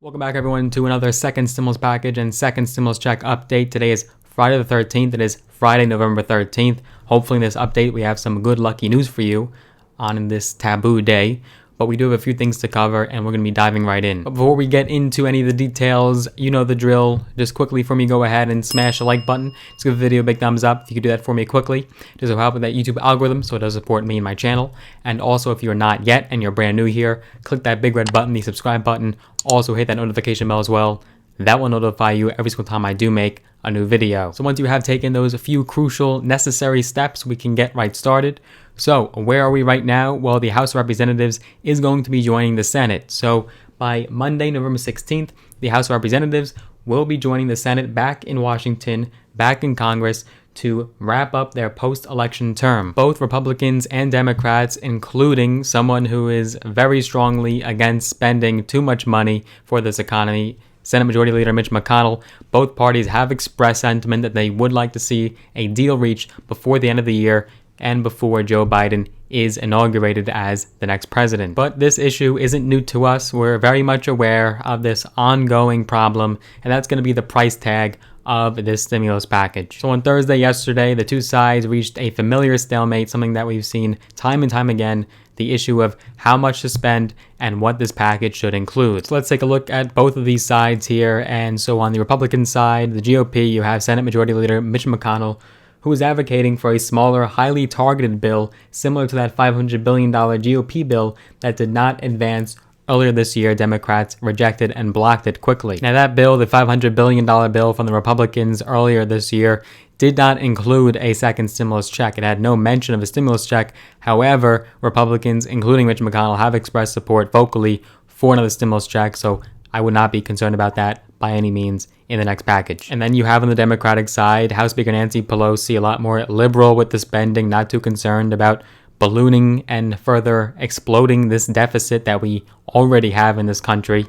Welcome back, everyone, to another second stimulus package and second stimulus check update. Today is Friday the 13th. It is Friday, November 13th. Hopefully in this update we have some good lucky news for you on this taboo day. But we do have a few things to cover, and we're going to be diving right in. But before we get into any of the details, you know the drill. Just quickly for me, go ahead and smash the like button. Just give the video a big thumbs up if you could do that for me quickly. This will help with that YouTube algorithm, so it does support me and my channel. And also, if you're not yet and you're brand new here, click that big red button, the subscribe button. Also hit that notification bell as well. That will notify you every single time I do make a new video. So once you have taken those few crucial necessary steps, we can get right started. So where are we right now? Well, the House of Representatives is going to be joining the Senate. So by Monday, November 16th, the House of Representatives will be joining the Senate back in Washington, back in Congress, to wrap up their post-election term. Both Republicans and Democrats, including someone who is very strongly against spending too much money for this economy, Senate Majority Leader Mitch McConnell, both parties have expressed sentiment that they would like to see a deal reached before the end of the year and before Joe Biden is inaugurated as the next president. But this issue isn't new to us. We're very much aware of this ongoing problem, and that's going to be the price tag of this stimulus package. So on Thursday, yesterday, the two sides reached a familiar stalemate, something that we've seen time and time again, the issue of how much to spend and what this package should include. So let's take a look at both of these sides here. And so on the Republican side, the GOP, you have Senate Majority Leader Mitch McConnell, who is advocating for a smaller, highly targeted bill similar to that $500 billion GOP bill that did not advance earlier this year. Democrats rejected and blocked it quickly. Now that bill, the $500 billion bill from the Republicans earlier this year, did not include a second stimulus check. It had no mention of a stimulus check. However, Republicans, including Mitch McConnell, have expressed support vocally for another stimulus check, so I would not be concerned about that by any means in the next package. And then you have on the Democratic side, House Speaker Nancy Pelosi, a lot more liberal with the spending, not too concerned about ballooning and further exploding this deficit that we already have in this country.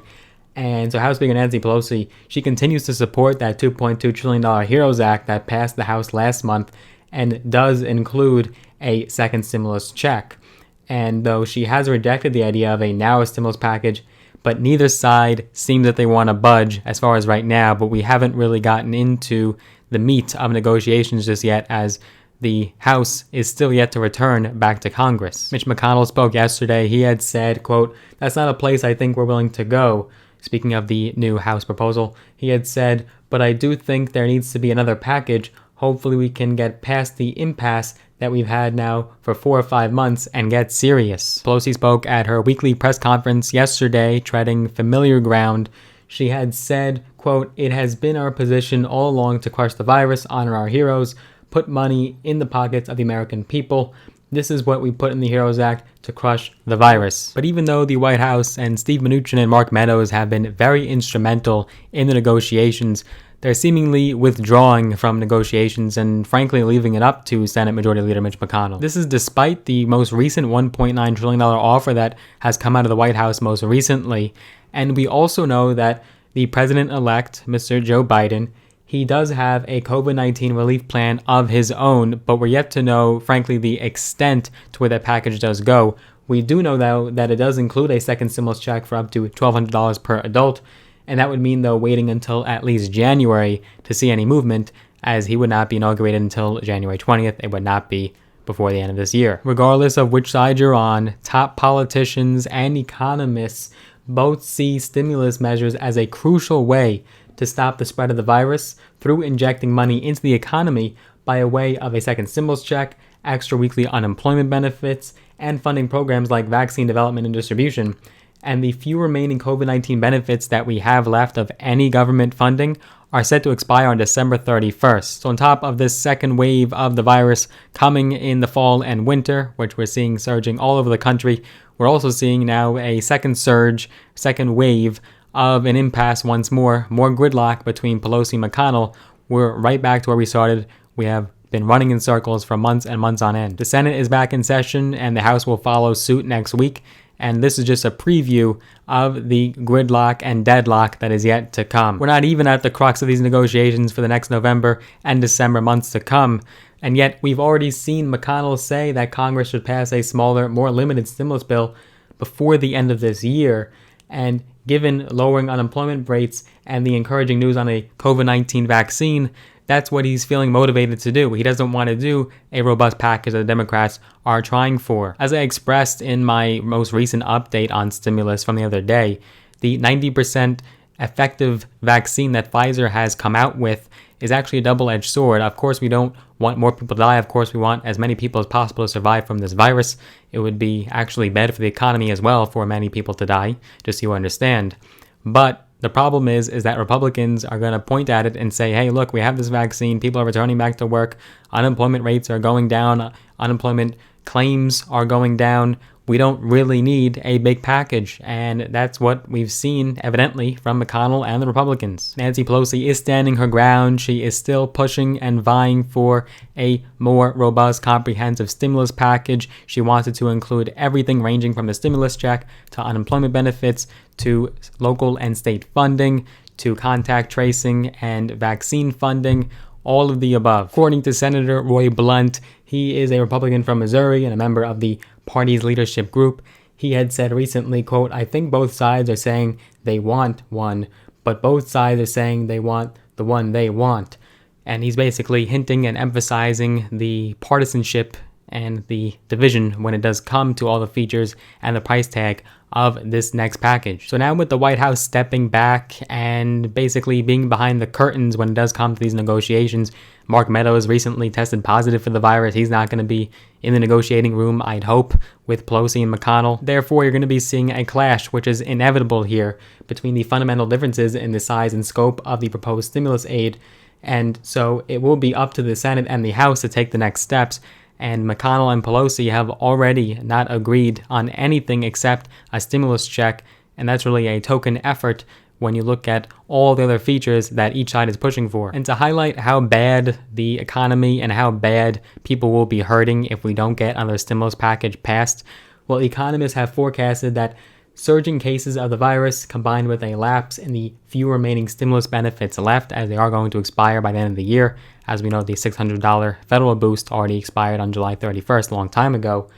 And so House Speaker Nancy Pelosi, she continues to support that $2.2 trillion HEROES Act that passed the House last month and does include a second stimulus check. And though she has rejected the idea of a narrow stimulus package, but neither side seems that they want to budge as far as right now, but we haven't really gotten into the meat of negotiations just yet, as the House is still yet to return back to Congress. Mitch McConnell spoke yesterday. He had said, quote, "That's not a place I think we're willing to go." Speaking of the new House proposal, he had said, "But I do think there needs to be another package. Hopefully we can get past the impasse that we've had now for 4 or 5 months and get serious." Pelosi spoke at her weekly press conference yesterday, treading familiar ground. She had said, quote, "It has been our position all along to crush the virus, honor our heroes, put money in the pockets of the American people. This is what we put in the HEROES Act, to crush the virus." But even though the White House and Steve Mnuchin and Mark Meadows have been very instrumental in the negotiations, they're seemingly withdrawing from negotiations and frankly leaving it up to Senate Majority Leader Mitch McConnell. This is despite the most recent $1.9 trillion offer that has come out of the White House most recently. And we also know that the president-elect, Mr. Joe Biden, he does have a COVID-19 relief plan of his own, but we're yet to know, frankly, the extent to where that package does go. We do know, though, that it does include a second stimulus check for up to $1,200 per adult, and that would mean, though, waiting until at least January to see any movement, as he would not be inaugurated until January 20th. It would not be before the end of this year. Regardless of which side you're on, top politicians and economists both see stimulus measures as a crucial way to stop the spread of the virus through injecting money into the economy by way of a second stimulus check, extra weekly unemployment benefits, and funding programs like vaccine development and distribution. And the few remaining COVID-19 benefits that we have left of any government funding are set to expire on December 31st. So on top of this second wave of the virus coming in the fall and winter, which we're seeing surging all over the country, we're also seeing now a second surge, second wave of an impasse once more gridlock between Pelosi and McConnell. We're right back to where we started. We have been running in circles for months and months on end. The Senate is back in session and the House will follow suit next week. And this is just a preview of the gridlock and deadlock that is yet to come. We're not even at the crux of these negotiations for the next November and December months to come. And yet we've already seen McConnell say that Congress should pass a smaller, more limited stimulus bill before the end of this year. And given lowering unemployment rates and the encouraging news on a COVID-19 vaccine, that's what he's feeling motivated to do. He doesn't want to do a robust package that the Democrats are trying for. As I expressed in my most recent update on stimulus from the other day, the 90% effective vaccine that Pfizer has come out with is actually a double-edged sword. Of course, we don't want more people to die. Of course, we want as many people as possible to survive from this virus. It would be actually bad for the economy as well for many people to die, just so you understand. But the problem is that Republicans are going to point at it and say, hey, look, we have this vaccine. People are returning back to work. Unemployment rates are going down. Unemployment claims are going down. We don't really need a big package, and that's what we've seen, evidently, from McConnell and the Republicans. Nancy Pelosi is standing her ground. She is still pushing and vying for a more robust, comprehensive stimulus package. She wants it to include everything ranging from the stimulus check to unemployment benefits to local and state funding to contact tracing and vaccine funding. All of the above. According to Senator Roy Blunt, he is a Republican from Missouri and a member of the party's leadership group. He had said recently, quote, I think both sides are saying they want one, but both sides are saying they want the one they want. And he's basically hinting and emphasizing the partisanship and the division when it does come to all the features and the price tag of this next package. So now with the White House stepping back and basically being behind the curtains when it does come to these negotiations, Mark Meadows recently tested positive for the virus. He's not going to be in the negotiating room, I'd hope, with Pelosi and McConnell. Therefore, you're going to be seeing a clash, which is inevitable here, between the fundamental differences in the size and scope of the proposed stimulus aid. And so it will be up to the Senate and the House to take the next steps. And McConnell and Pelosi have already not agreed on anything except a stimulus check, and that's really a token effort when you look at all the other features that each side is pushing for. And to highlight how bad the economy and how bad people will be hurting if we don't get another stimulus package passed, well, economists have forecasted that surging cases of the virus combined with a lapse in the few remaining stimulus benefits left, as they are going to expire by the end of the year. As we know, the $600 federal boost already expired on July 31st, a long time ago.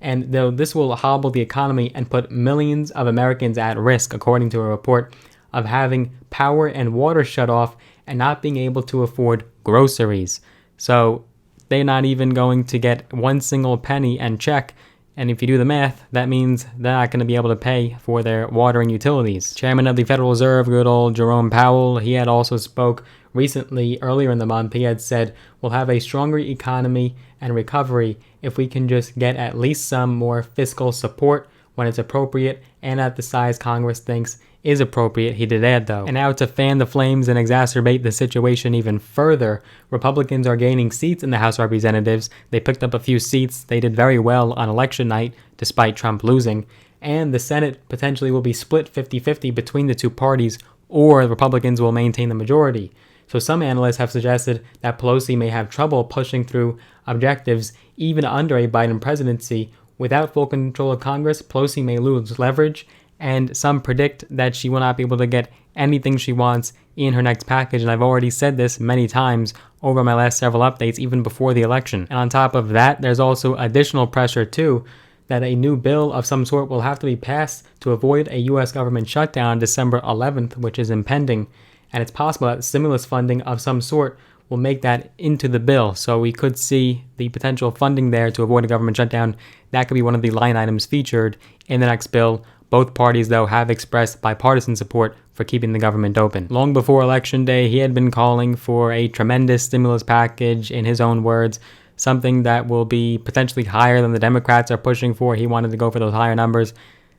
And though this will hobble the economy and put millions of Americans at risk, according to a report, of having power and water shut off and not being able to afford groceries. So they're not even going to get one single penny and check. And if you do the math, that means they're not going to be able to pay for their water and utilities. Chairman of the Federal Reserve, good old Jerome Powell, he had also spoke recently, earlier in the month. He had said, we'll have a stronger economy and recovery if we can just get at least some more fiscal support when it's appropriate and at the size Congress thinks is appropriate, he did add though. And now to fan the flames and exacerbate the situation even further, Republicans are gaining seats in the House of Representatives. They picked up a few seats. They did very well on election night, despite Trump losing. And the Senate potentially will be split 50-50 between the two parties, or the Republicans will maintain the majority. So some analysts have suggested that Pelosi may have trouble pushing through objectives even under a Biden presidency. Without full control of Congress, Pelosi may lose leverage, and some predict that she will not be able to get anything she wants in her next package. And I've already said this many times over my last several updates, even before the election. And on top of that, there's also additional pressure too, that a new bill of some sort will have to be passed to avoid a U.S. government shutdown December 11th, which is impending. And it's possible that stimulus funding of some sort will make that into the bill. So we could see the potential funding there to avoid a government shutdown. That could be one of the line items featured in the next bill. Both parties, though, have expressed bipartisan support for keeping the government open. Long before Election Day, he had been calling for a tremendous stimulus package, in his own words, something that will be potentially higher than the Democrats are pushing for. He wanted to go for those higher numbers.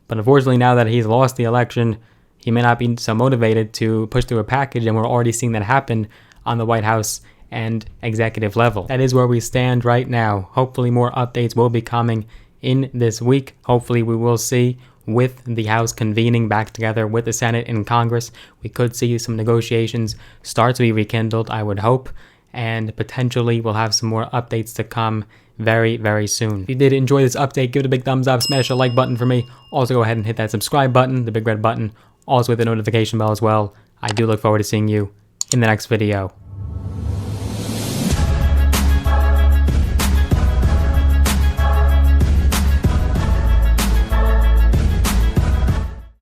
But unfortunately, now that he's lost the election, he may not be so motivated to push through a package, and we're already seeing that happen on the White House and executive level. That is where we stand right now. Hopefully more updates will be coming in this week. Hopefully we will see, with the House convening back together with the Senate and Congress, we could see some negotiations start to be rekindled, I would hope, and potentially we'll have some more updates to come very, very soon. If you did enjoy this update, give it a big thumbs up, smash the like button for me. Also go ahead and hit that subscribe button, the big red button, also with the notification bell as well. I do look forward to seeing you in the next video.